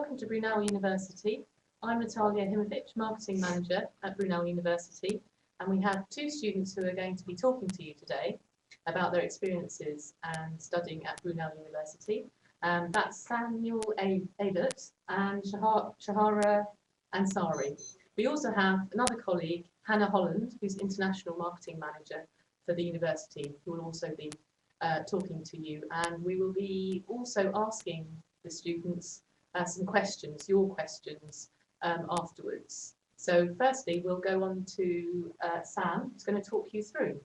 Welcome to Brunel University. I'm Natalia Himovic, Marketing Manager at Brunel University, and we have two students who are going to be talking to you today about their experiences and studying at Brunel University. That's Samuel Aylett and Shahara Ansari. We also have another colleague, Hannah Holland, who's International Marketing Manager for the university, who will also be talking to you. And we will be also asking the students some questions, your questions, afterwards. So firstly, we'll go on to Sam, who's going to talk you through.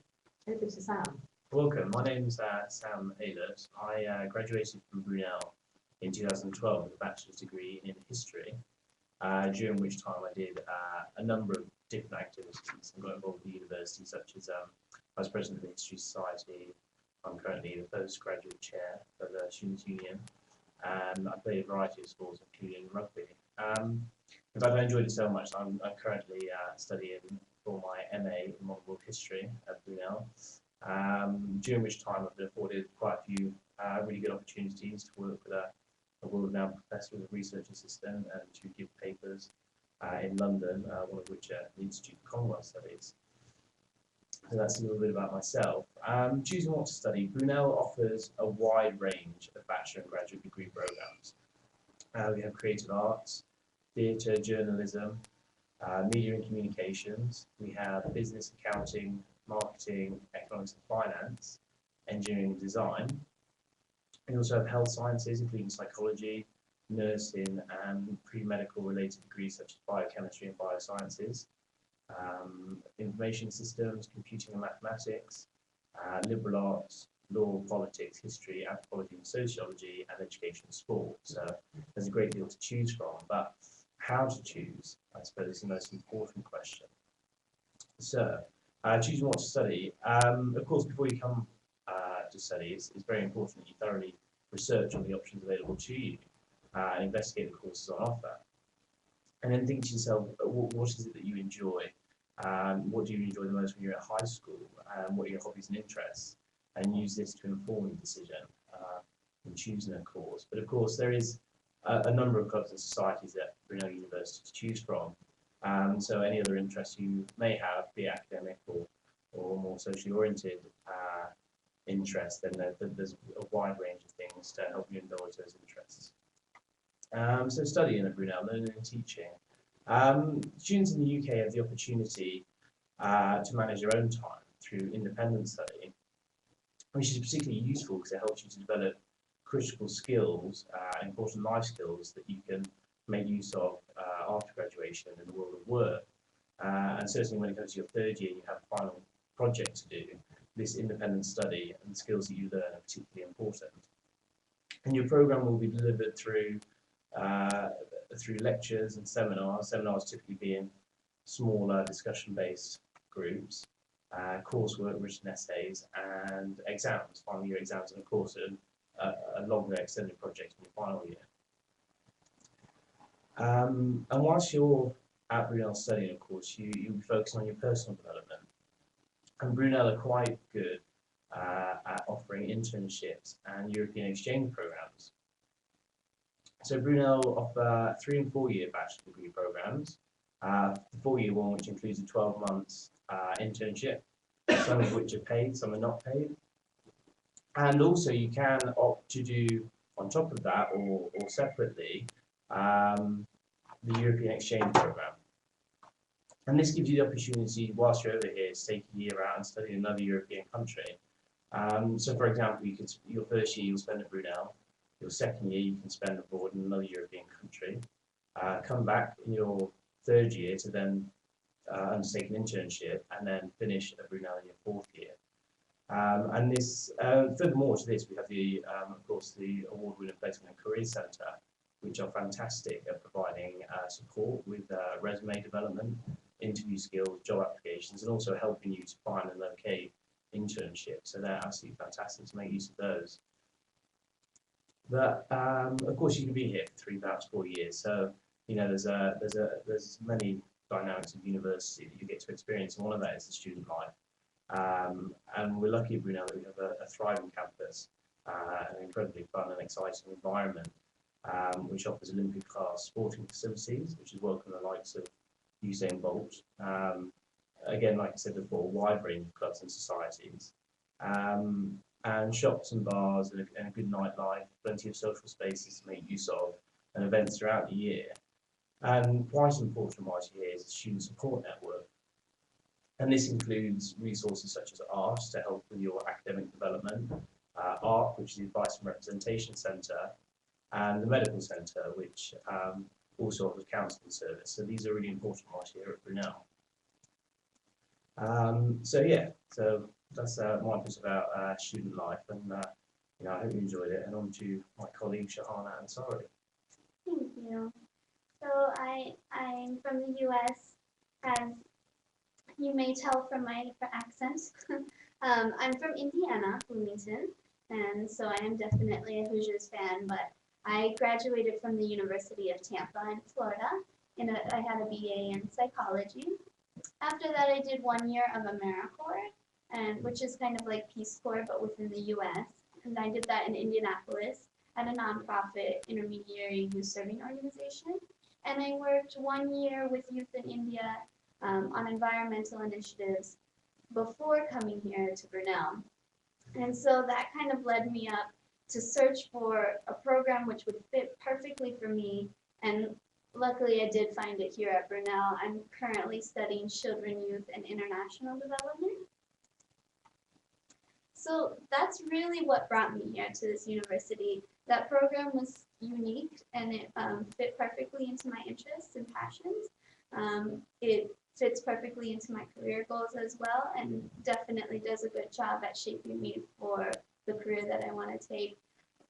Over to Sam. Welcome, my name's Sam Aylett. I graduated from Brunel in 2012 with a bachelor's degree in history, during which time I did a number of different activities and got involved with the university, such as I was president of the History Society. I'm currently the postgraduate chair for the Students' Union, and I played a variety of sports, including rugby. In fact, I enjoyed it so much. I'm currently studying for my MA in modern world history at Brunel, during which time I've been afforded quite a few really good opportunities to work with a world-renowned professor as a research assistant and to give papers in London, one of which the Institute of Commonwealth Studies. So that's a little bit about myself. Choosing what to study, Brunel offers a wide range of bachelor and graduate degree programs. We have creative arts, theatre, journalism, media and communications. We have business, accounting, marketing, economics and finance, engineering and design. We also have health sciences, including psychology, nursing, and pre-medical related degrees such as biochemistry and biosciences. Information systems, computing and mathematics, liberal arts, law, politics, history, anthropology and sociology, and education and sport. So there's a great deal to choose from, but how to choose, I suppose, is the most important question. So, choosing what to study. Of course, before you come to study, it's very important that you thoroughly research on the options available to you and investigate the courses on offer. And then think to yourself, what is it that you enjoy? What do you enjoy the most when you're at high school? What are your hobbies and interests? And use this to inform your decision in choosing a course. But of course, there is a number of clubs and societies at Brunel University to choose from. So any other interests you may have, be it academic or more socially oriented interests, then there's a wide range of things to help you indulge those interests. So studying at Brunel, learning and teaching. Students in the UK have the opportunity to manage their own time through independent study, which is particularly useful because it helps you to develop critical skills, important life skills that you can make use of after graduation in the world of work. And certainly when it comes to your third year, you have a final project to do. This independent study and the skills that you learn are particularly important. And your programme will be delivered through lectures and seminars typically being smaller discussion-based groups, coursework, written essays, and exams, final year exams, and of course a longer extended project in your final year. And whilst you're at Brunel studying, of course, you'll be focusing on your personal development. And Brunel are quite good at offering internships and European exchange programs. So Brunel offer 3 and 4 year bachelor degree programs. The 4-year one, which includes a 12 months internship, some of which are paid, some are not paid. And also you can opt to do, on top of that or separately, the European exchange program. And this gives you the opportunity, whilst you're over here, to take a year out and study in another European country. So for example, your first year you'll spend at Brunel. Your second year you can spend abroad in another European country, come back in your third year to then undertake an internship, and then finish at Brunel in your fourth year. And this, furthermore to this, we have the, of course, the award-winning Placement and Career Centre, which are fantastic at providing support with resume development, interview skills, job applications, and also helping you to find and locate internships. So they're absolutely fantastic to make use of those. But of course, you can be here for 3, perhaps 4 years. So you know, there's many dynamics of university that you get to experience, and one of that is the student life. And we're lucky at Brunel that we have a thriving campus, an incredibly fun and exciting environment. which offers Olympic class sporting facilities, which is welcome the likes of Usain Bolt. Again, like I said before, a wide range of clubs and societies. And shops and bars and a good nightlife, plenty of social spaces to make use of, and events throughout the year. And quite important whilst you're here is the student support network. And this includes resources such as ARS to help with your academic development, ARC, which is the Advice and Representation Centre, and the Medical Centre, which also offers counselling service. So these are really important whilst you're here at Brunel. So that's my bit about student life, and I hope you enjoyed it. And on to my colleague Shahana Ansari. Thank you. So I'm from the U.S., as you may tell from my accent. I'm from Indiana, Bloomington, and so I am definitely a Hoosiers fan, but I graduated from the University of Tampa in Florida, and I had a BA in psychology. After that, I did 1 year of AmeriCorps, which is kind of like Peace Corps, but within the U.S., and I did that in Indianapolis at a nonprofit intermediary youth serving organization. And I worked 1 year with youth in India on environmental initiatives before coming here to Brunel. And so that kind of led me up to search for a program which would fit perfectly for me. And luckily I did find it here at Brunel. I'm currently studying children, youth, and international development. So that's really what brought me here to this university. That program was unique, and it fit perfectly into my interests and passions. It fits perfectly into my career goals as well, and definitely does a good job at shaping me for the career that I want to take.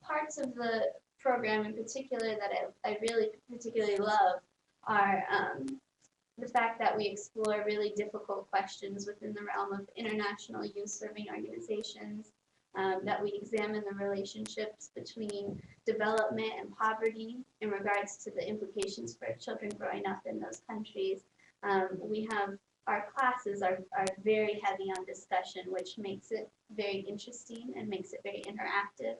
Parts of the program in particular that I really particularly love are the fact that we explore really difficult questions within the realm of international youth serving organizations, that we examine the relationships between development and poverty in regards to the implications for children growing up in those countries. We have our classes are very heavy on discussion, which makes it very interesting and makes it very interactive.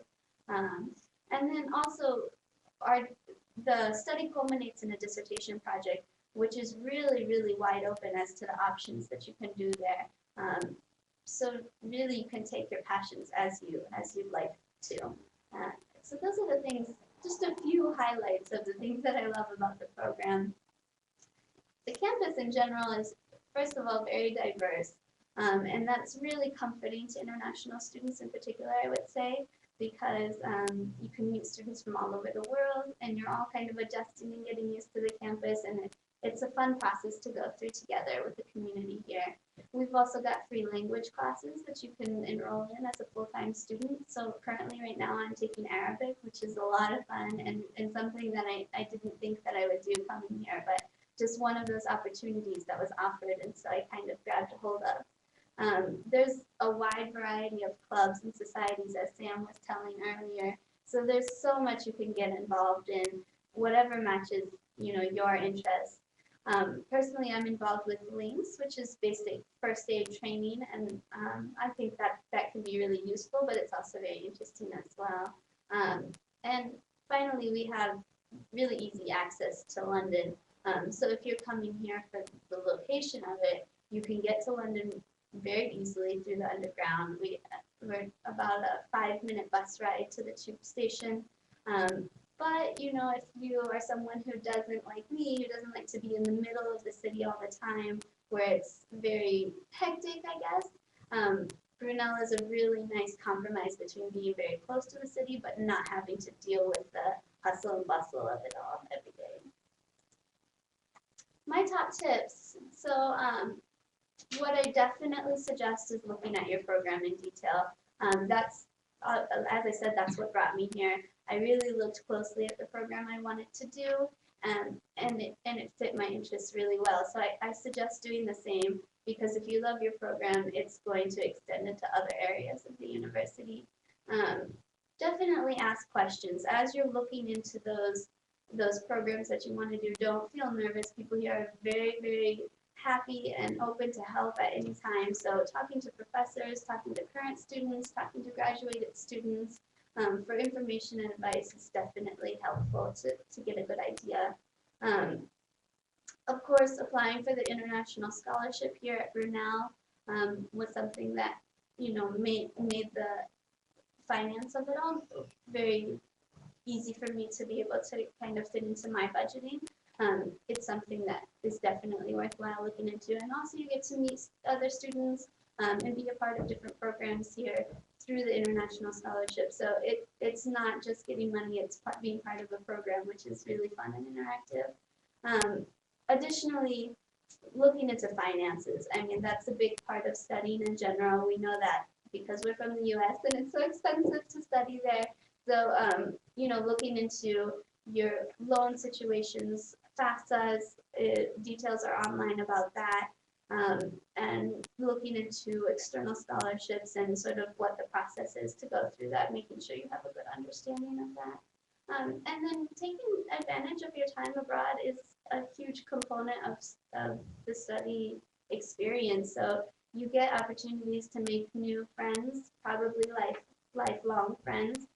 And then also the study culminates in a dissertation project, which is really, really wide open as to the options that you can do there. So really you can take your passions as you'd like to. So those are the things, just a few highlights of the things that I love about the program. The campus in general is, first of all, very diverse. And that's really comforting to international students in particular, I would say, because you can meet students from all over the world, and you're all kind of adjusting and getting used to the campus, and it's a fun process to go through together with the community here. We've also got free language classes that you can enroll in as a full-time student. So currently right now I'm taking Arabic, which is a lot of fun and something that I didn't think that I would do coming here, but just one of those opportunities that was offered, and so I kind of grabbed a hold of. There's a wide variety of clubs and societies, as Sam was telling earlier. So there's so much you can get involved in, whatever matches your interests. Personally, I'm involved with LINKS, which is basic first aid training, and I think that can be really useful, but it's also very interesting as well. And finally, we have really easy access to London. So if you're coming here for the location of it, you can get to London very easily through the underground. We're about a 5-minute bus ride to the tube station. But if you are someone who doesn't like me, who doesn't like to be in the middle of the city all the time, where it's very hectic, I guess, Brunel is a really nice compromise between being very close to the city, but not having to deal with the hustle and bustle of it all every day. My top tips. So what I definitely suggest is looking at your program in detail. That's, as I said, that's what brought me here. I really looked closely at the program I wanted to do, and it fit my interests really well. So I suggest doing the same, because if you love your program, it's going to extend into other areas of the university. Definitely ask questions as you're looking into those programs that you want to do. Don't feel nervous. People here are very, very happy and open to help at any time. So talking to professors, talking to current students, talking to graduated students, for information and advice is definitely helpful to get a good idea. Of course, applying for the international scholarship here at Brunel was something that, made the finance of it all very easy for me to be able to kind of fit into my budgeting. It's something that is definitely worthwhile looking into. And also you get to meet other students and be a part of different programs here through the international scholarship. So it's not just getting money, it's being part of a program, which is really fun and interactive. Additionally, looking into finances, I mean, that's a big part of studying in general. We know that because we're from the US and it's so expensive to study there. So, looking into your loan situations, FAFSAs, details are online about that, and looking into external scholarships and sort of what the process is to go through that, making sure you have a good understanding of that. And then taking advantage of your time abroad is a huge component of the study experience. So you get opportunities to make new friends, probably lifelong friends.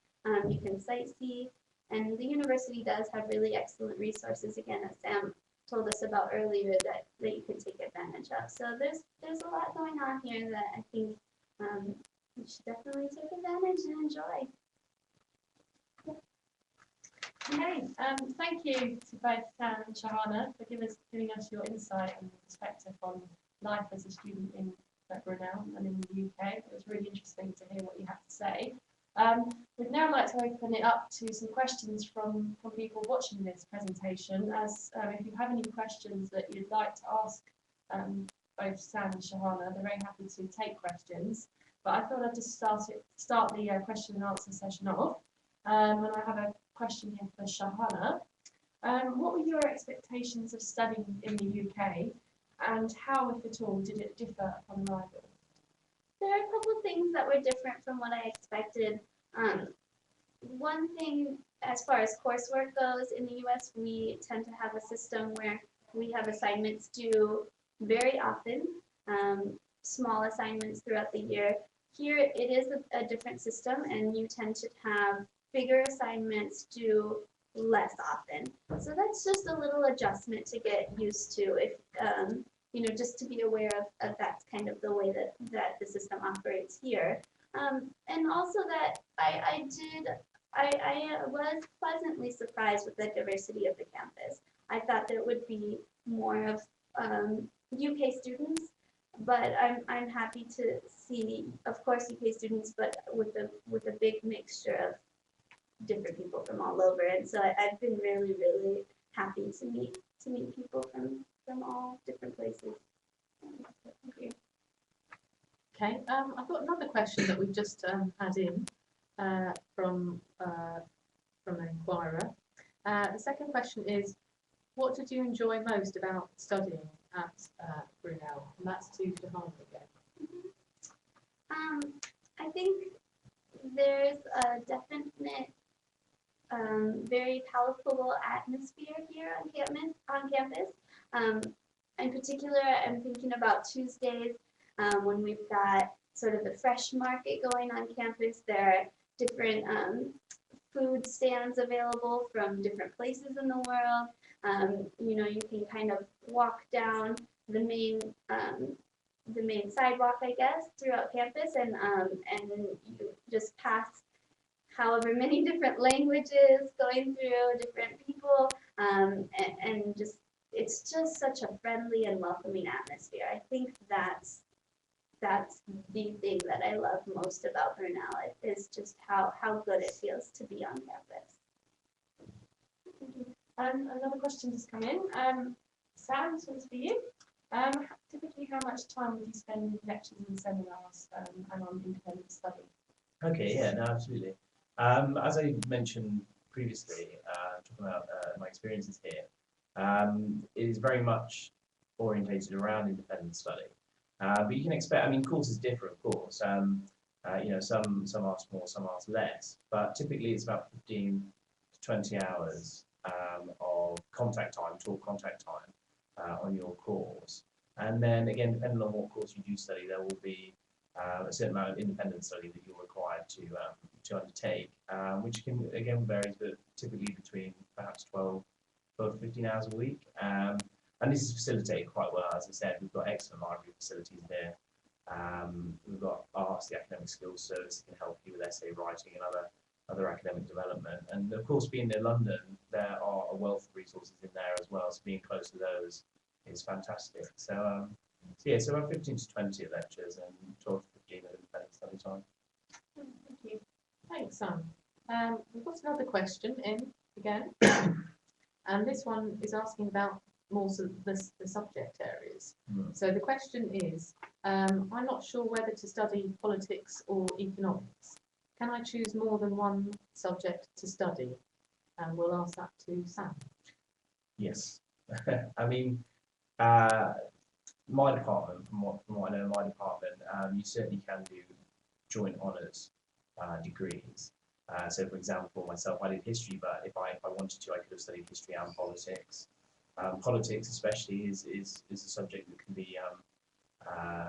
You can sightsee, and the university does have really excellent resources, again, as Sam told us about earlier, that you can take advantage of. So there's a lot going on here that I think you should definitely take advantage and enjoy. Okay, thank you to both Sam and Shahana for giving us your insight and perspective on life as a student in Brunel and in the UK. It was really interesting to hear what you have to say. We'd now like to open it up to some questions from people watching this presentation. As if you have any questions that you'd like to ask both Sam and Shahana, they're very happy to take questions. But I thought I'd just start the question and answer session off. And I have a question here for Shahana. What were your expectations of studying in the UK, and how, if at all, did it differ upon arrival? There are a couple of things that were different from what I expected. One thing, as far as coursework goes, in the US, we tend to have a system where we have assignments due very often, small assignments throughout the year. Here, it is a different system, and you tend to have bigger assignments due less often. So that's just a little adjustment to get used to, if just to be aware of that's kind of the way that the system operates here. And also that I was pleasantly surprised with the diversity of the campus. I thought there would be more of UK students, but I'm happy to see, of course, UK students, but with a big mixture of different people from all over. And so I've been really, really happy to meet people from all different places. Thank you. Okay, I've got another question that we've just had in from an inquirer. The second question is, what did you enjoy most about studying at Brunel? And that's to Shahana again. I think there's a definite, very palatable atmosphere here on campus. In particular, I'm thinking about Tuesdays when we've got sort of the fresh market going on campus. There are different food stands available from different places in the world. You can kind of walk down the main sidewalk, I guess, throughout campus, and you just pass however many different languages going through, different people, and just it's just such a friendly and welcoming atmosphere. I think that's the thing that I love most about Brunel, is just how good it feels to be on campus. Another question just come in. Sam, this one's for you. Typically, how much time would you spend in lectures and seminars and on independent study? Okay, yeah, no, absolutely. As I mentioned previously, talking about my experiences here, it is very much orientated around independent study. But you can expect, courses differ, of course. Some ask more, some ask less. But typically it's about 15 to 20 hours of talk contact time on your course. And then again, depending on what course you do study, there will be a certain amount of independent study that you're required to undertake, which can again varies, but typically between perhaps 12 to 15 hours a week. And this is facilitated quite well, as I said. We've got excellent library facilities here. We've got ARTS, the Academic Skills Service, that can help you with essay writing and other academic development. And of course, being near London, there are a wealth of resources in there as well. So being close to those is fantastic. So yeah, so about 15 to 20 lectures and 12 to 15 of independent study time. Thank you. Thanks, Sam. We've got another question in again, and this one is asking about more sort of the subject areas. So the question is, I'm not sure whether to study politics or economics. Can I choose more than one subject to study? And we'll ask that to Sam. Yes. I mean, my department, from what I know, my department, you certainly can do joint honours degrees. So, for example, myself, I did history, but if I wanted to, I could have studied history and politics. Politics, especially, is a subject that can be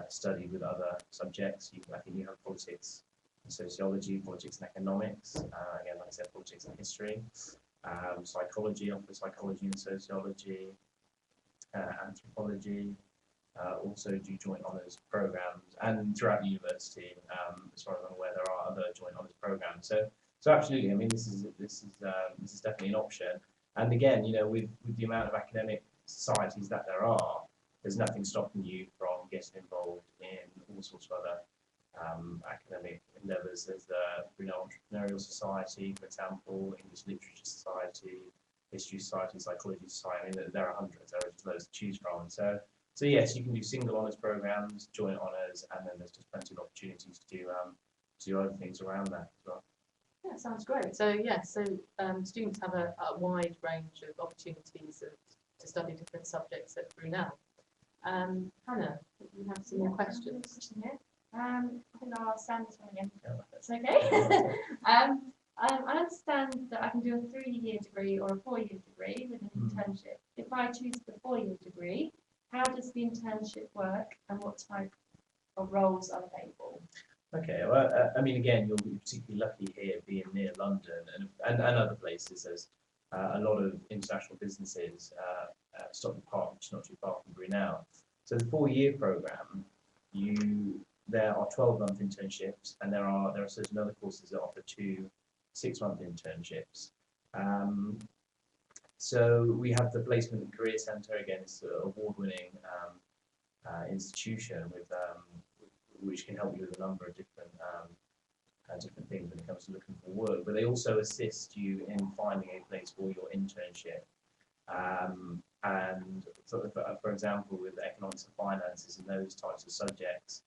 studied with other subjects. I think you have politics and sociology, politics and economics. Again, like I said, politics and history. Psychology, offers psychology and sociology, anthropology. Also do joint honours programs, and throughout the university, as far as I'm aware, there are other joint honours programs. So absolutely, I mean, this is definitely an option. And again, you know, with the amount of academic societies that there are, there's nothing stopping you from getting involved in all sorts of other academic endeavours. There's the Brunel Entrepreneurial Society, for example, English Literature Society, History Society, Psychology Society. I mean, there are hundreds. There are just loads to choose from. So yes, you can do single honours programs, joint honours, and then there's just plenty of opportunities to do other things around that as well. Yeah, sounds great. So yeah, students have a wide range of opportunities to study different subjects at Brunel. Hannah, you have some more questions. I think I'll ask Sam this one again. That's okay. I understand that I can do a 3-year degree or a 4-year degree with an internship. If I choose the 4-year degree, how does the internship work, and what type of roles are available? Okay, well, I mean, again, you'll be particularly lucky here being near London and other places. There's a lot of international businesses, Stockton Park, which is not too far from Brunel. So the 4-year programme, there are 12-month internships, and there are certain other courses that offer 2 6-month internships. So we have the Placement and Career Centre. Again, it's an award-winning institution which can help you with a number of different things when it comes to looking for work. But they also assist you in finding a place for your internship. And for example, with economics and finances and those types of subjects,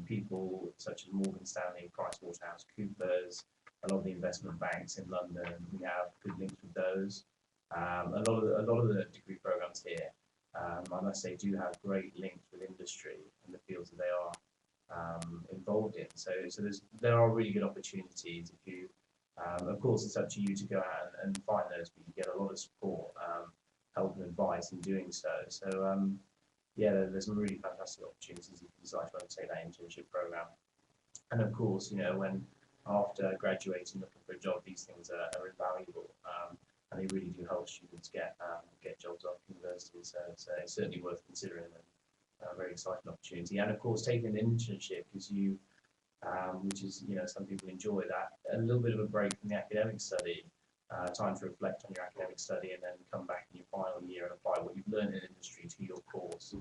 people such as Morgan Stanley, PricewaterhouseCoopers, a lot of the investment banks in London, we have good links with those. A lot of the degree programs here, I must say, do have great links with industry and the fields that they are involved in. So there are really good opportunities. If you, of course, it's up to you to go out and find those, but you get a lot of support, help and advice in doing so. So yeah, there's some really fantastic opportunities if you decide to undertake that internship program. And of course, you know, when after graduating, looking for a job, these things are invaluable, and they really do help students get jobs after university. So it's certainly worth considering, and a very exciting opportunity. And of course, taking an internship gives you, which is, you know, some people enjoy that, a little bit of a break from the academic study, time to reflect on your academic study, and then come back in your final year and apply what you've learned in industry to your course.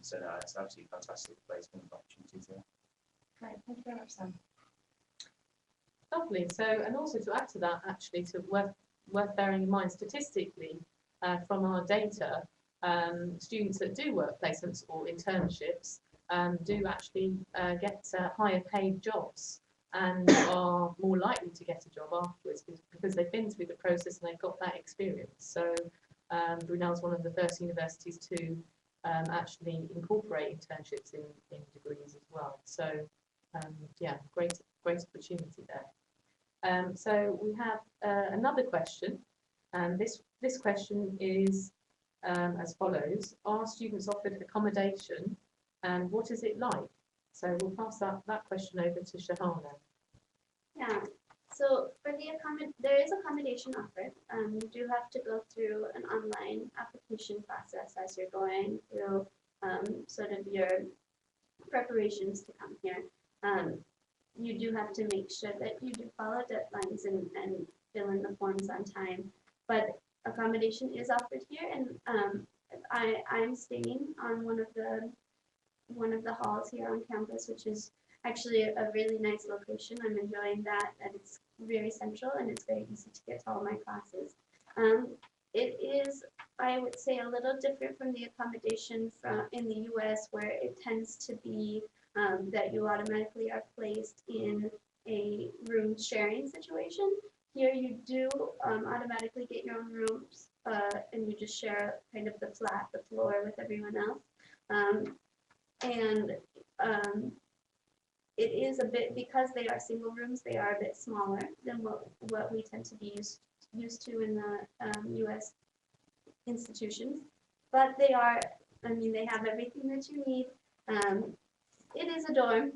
So no, it's absolutely fantastic placement opportunities there. Great, thank you very much, Sam. Lovely. So, and also to add to that, actually, worth bearing in mind statistically, from our data, students that do work placements or internships do actually get higher paid jobs and are more likely to get a job afterwards because they've been through the process and they've got that experience. So Brunel is one of the first universities to actually incorporate internships in degrees as well. So yeah, great opportunity there. So we have another question, and this question is as follows: are students offered accommodation, and what is it like? So we'll pass that question over to Shahana. Yeah. So for there is accommodation offered. You do have to go through an online application process as you're going through sort of your preparations to come here. You do have to make sure that you do follow deadlines and fill in the forms on time. But accommodation is offered here, and I'm staying on one of the halls here on campus, which is actually a really nice location. I'm enjoying that, and it's very central and it's very easy to get to all my classes. It is, I would say, a little different from the accommodation in the US, where it tends to be that you automatically are placed in a room sharing situation. Here you do automatically get your own rooms, and you just share kind of the floor with everyone else. And it is a bit, because they are single rooms, they are a bit smaller than what we tend to be used to in the US institutions. But they are, I mean, they have everything that you need. It is a dorm,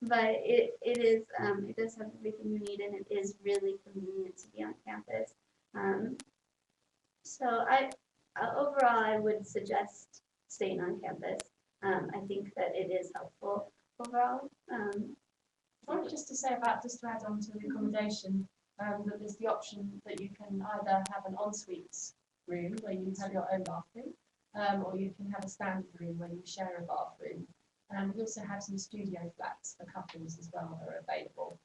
but it does have everything you need, and it is really convenient to be on campus. So overall, I would suggest staying on campus. I think that it is helpful overall. Just to say about, just to add on to the accommodation, that there's the option that you can either have an ensuite room where you have your own bathroom, or you can have a standard room where you share a bathroom. We also have some studio flats for couples as well that are available.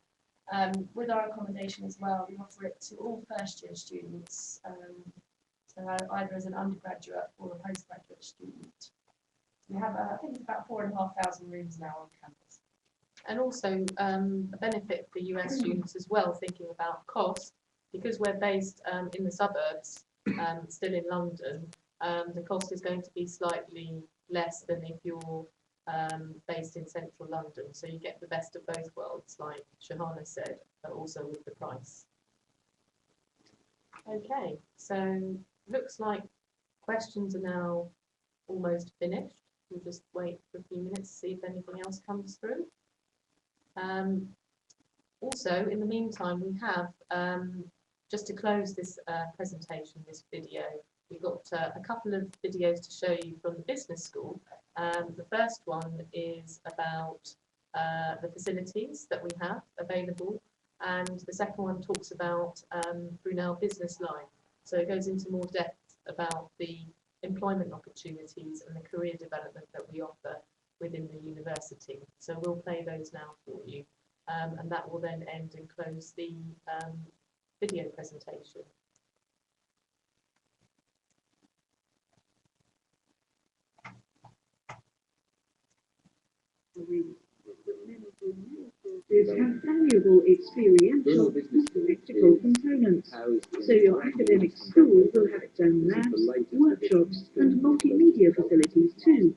With our accommodation as well, we offer it to all first-year students, so either as an undergraduate or a postgraduate student. We have, I think it's about 4,500 rooms now on campus. And also a benefit for US students as well, thinking about cost, because we're based in the suburbs, still in London, the cost is going to be slightly less than if you're based in central London. So you get the best of both worlds, like Shahana said, but also with the price. Okay, so looks like questions are now almost finished. We'll just wait for a few minutes to see if anything else comes through. Also, in the meantime, we have, just to close this presentation, this video, we've got a couple of videos to show you from the business school. The first one is about the facilities that we have available, and the second one talks about Brunel Business Line. So it goes into more depth about the employment opportunities and the career development that we offer within the university. So we'll play those now for you, and that will then end and close the video presentation. Have valuable experiential and practical components, so your academic school will have its own labs, workshops and multimedia facilities too.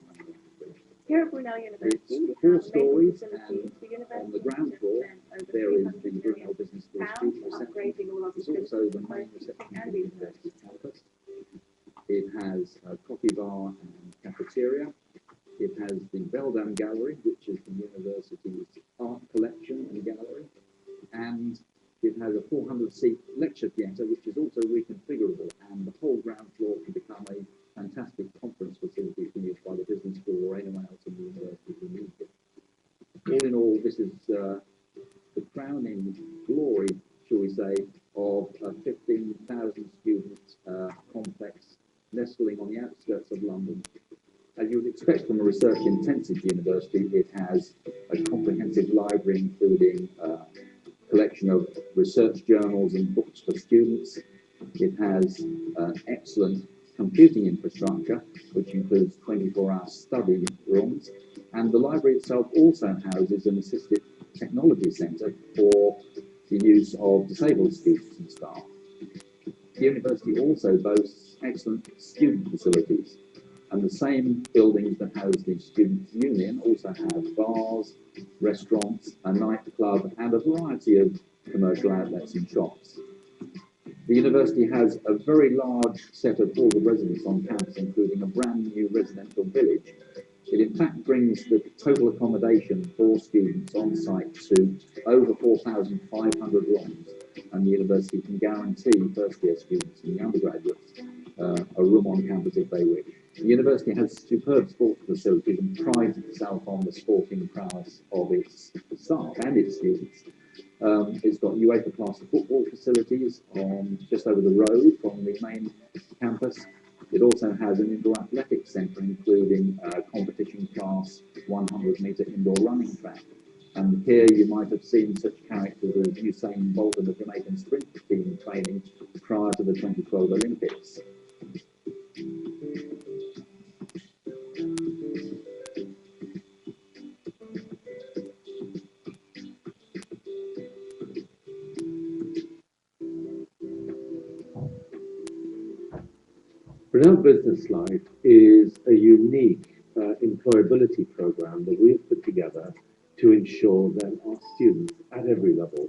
Here at Brunel University, It's we four have stories, facilities. The and on university the ground has floor spent over there is the 300 Brunel million Business School pounds student reception. upgrading all of It's the also the main reception and of the the university campus. It has a coffee bar and cafeteria. It has the Beldam Gallery, which is the university's art collection and gallery, and it has a 400-seat lecture theatre, which is also reconfigurable, and the whole ground floor can become a fantastic conference facility for use by the business school or anyone else in the university who needs it. All in all, this is the crowning glory, shall we say, of a 15,000 student complex nestling on the outskirts of London. As you would expect from a research-intensive university, it has a comprehensive library, including a collection of research journals and books for students. It has excellent computing infrastructure, which includes 24-hour study rooms. And the library itself also houses an assistive technology centre for the use of disabled students and staff. The university also boasts excellent student facilities, and the same buildings that house the Students' Union also have bars, restaurants, a nightclub, and a variety of commercial outlets and shops. The university has a very large set of hall of residence on campus, including a brand new residential village, It in fact brings the total accommodation for students on site to over 4,500 rooms, and the university can guarantee first-year students and undergraduates a room on campus if they wish. The university has superb sports facilities and prides itself on the sporting prowess of its staff and its students. It's got UEFA class football facilities on just over the road from the main campus. It also has an indoor athletics centre, including competition class 100-metre indoor running track. And here you might have seen such characters as Usain Bolt and the Jamaican sprint team training prior to the 2012 Olympics. Brunel Business Life is a unique employability program that we've put together to ensure that our students at every level,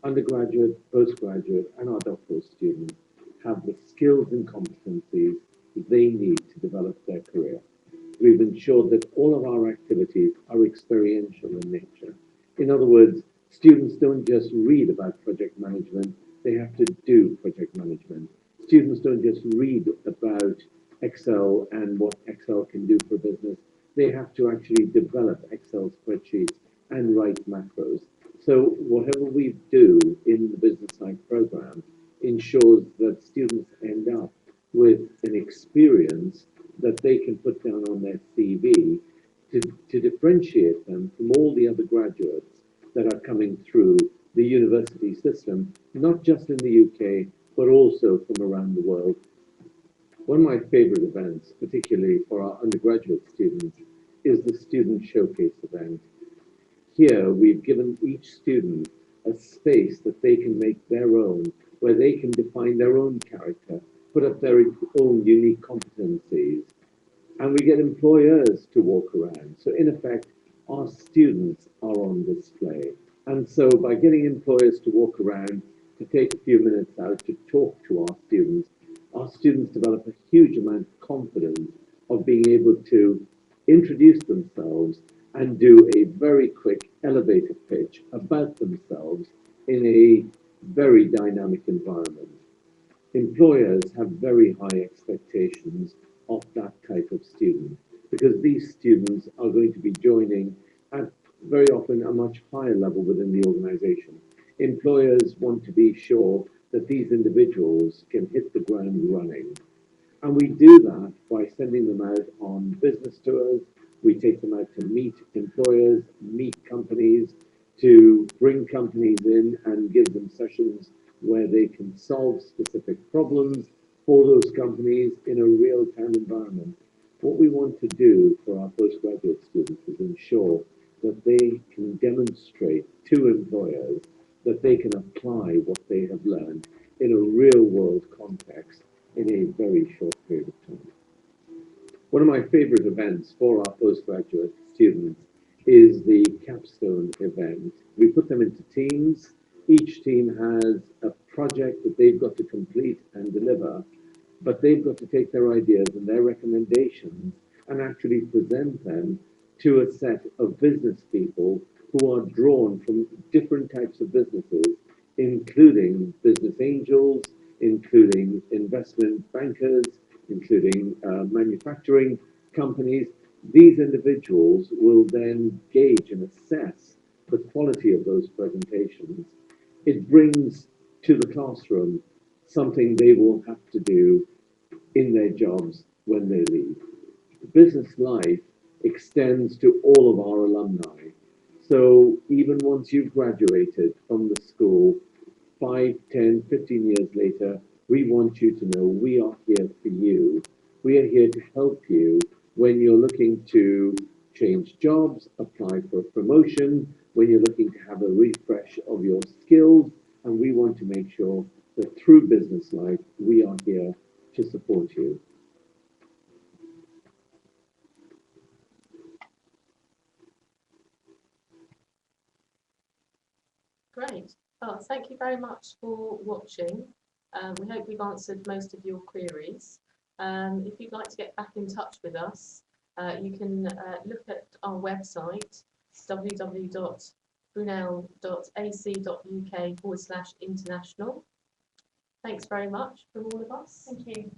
undergraduate, postgraduate, and our doctoral students, have the skills and competencies they need to develop their career. We've ensured that all of our activities are experiential in nature. In other words, students don't just read about project management, they have to do project management. Students don't just read about Excel and what Excel can do for business. They have to actually develop Excel spreadsheets and write macros. So whatever we do in the Business Life program ensures that students end up with an experience that they can put down on their CV to differentiate them from all the other graduates that are coming through the university system, not just in the UK, but also from around the world. One of my favorite events, particularly for our undergraduate students, is the Student Showcase event. Here, we've given each student a space that they can make their own, where they can define their own character, put up their own unique competencies, and we get employers to walk around. So in effect, our students are on display. And so by getting employers to walk around, to take a few minutes out to talk to our students develop a huge amount of confidence of being able to introduce themselves and do a very quick elevator pitch about themselves in a very dynamic environment. Employers have very high expectations of that type of student because these students are going to be joining at very often a much higher level within the organization. Employers want to be sure that these individuals can hit the ground running. And we do that by sending them out on business tours. We take them out to meet employers, meet companies, to bring companies in and give them sessions where they can solve specific problems for those companies in a real-time environment. What we want to do for our postgraduate students is ensure that they can demonstrate to employers that they can apply what they have learned in a real-world context in a very short period of time. One of my favorite events for our postgraduate students is the capstone event. We put them into teams. Each team has a project that they've got to complete and deliver, but they've got to take their ideas and their recommendations and actually present them to a set of business people who are drawn from different types of businesses, including business angels, including investment bankers, including manufacturing companies. These individuals will then gauge and assess the quality of those presentations. It brings to the classroom something they will have to do in their jobs when they leave. Business life extends to all of our alumni. So even once you've graduated from the school, 5, 10, 15 years later, we want you to know we are here for you. We are here to help you when you're looking to change jobs, apply for a promotion, when you're looking to have a refresh of your skills, and we want to make sure that through business life, we are here to support you. Great. Oh, thank you very much for watching. We hope we've answered most of your queries. If you'd like to get back in touch with us, You can look at our website, www.brunel.ac.uk/international. Thanks very much from all of us. Thank you.